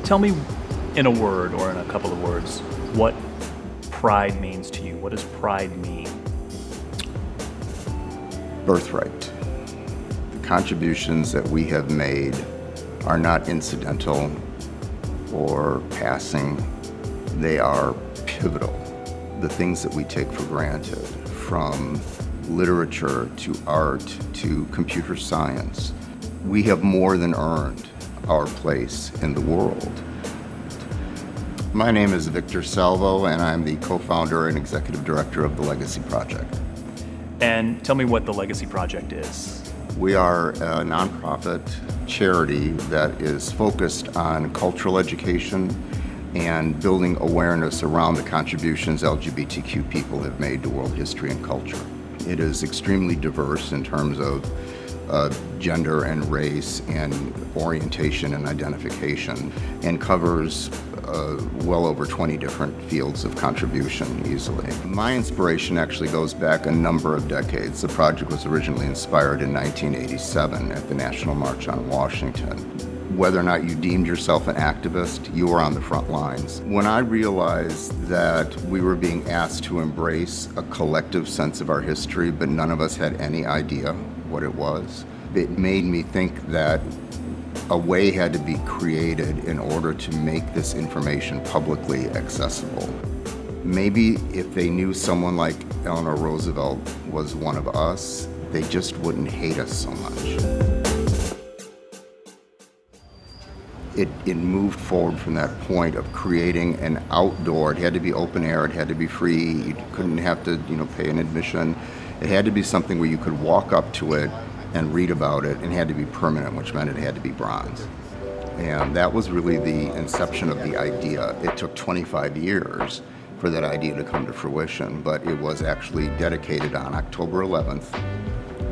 Tell me in a word or in a couple of words what pride means to you. What does pride mean? Birthright. The contributions that we have made are not incidental or passing. They are pivotal. The things that we take for granted, from literature to art to computer science, we have more than earned our place in the world. My name is Victor Salvo, and I'm the co-founder and executive director of the Legacy Project. And tell me what the Legacy Project is. We are a nonprofit charity that is focused on cultural education and building awareness around the contributions LGBTQ people have made to world history and culture. It is extremely diverse in terms of gender and race and orientation and identification, and covers well over 20 different fields of contribution easily. My inspiration actually goes back a number of decades. The project was originally inspired in 1987 at the National March on Washington. Whether or not you deemed yourself an activist, you were on the front lines. When I realized that we were being asked to embrace a collective sense of our history, but none of us had any idea what it was, it made me think that a way had to be created in order to make this information publicly accessible. Maybe if they knew someone like Eleanor Roosevelt was one of us, they just wouldn't hate us so much. It moved forward from that point of creating an outdoor. It had to be open air, it had to be free, you couldn't have to pay an admission. It had to be something where you could walk up to it and read about it, and it had to be permanent, which meant it had to be bronze. And that was really the inception of the idea. It took 25 years for that idea to come to fruition, but it was actually dedicated on October 11th,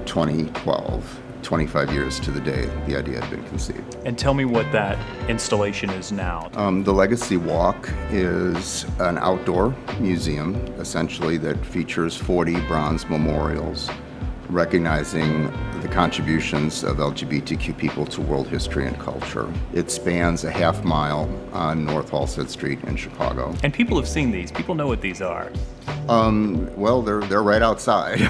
2012. 25 years to the day the idea had been conceived. And tell me what that installation is now. The Legacy Walk is an outdoor museum, essentially, that features 40 bronze memorials recognizing the contributions of LGBTQ people to world history and culture. It spans a half mile on North Halsted Street in Chicago. And people have seen these. People know what these are. Well, they're right outside,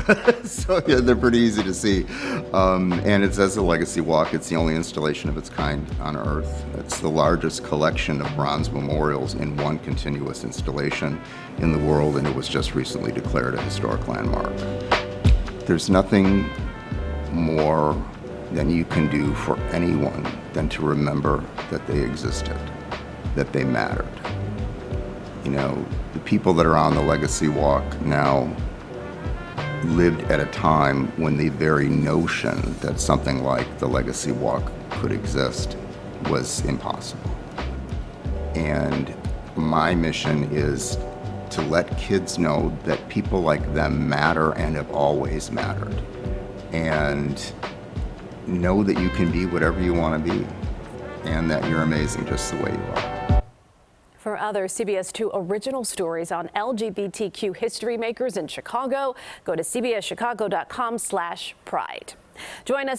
so yeah, they're pretty easy to see. And it says the Legacy Walk. It's the only installation of its kind on Earth. It's the largest collection of bronze memorials in one continuous installation in the world, and it was just recently declared a historic landmark. There's nothing more than you can do for anyone than to remember that they existed, that they mattered. The people that are on the Legacy Walk now lived at a time when the very notion that something like the Legacy Walk could exist was impossible. And my mission is to let kids know that people like them matter and have always mattered. And know that you can be whatever you want to be, and that you're amazing just the way you are. For other CBS 2 original stories on LGBTQ history makers in Chicago, go to cbschicago.com/pride. Join us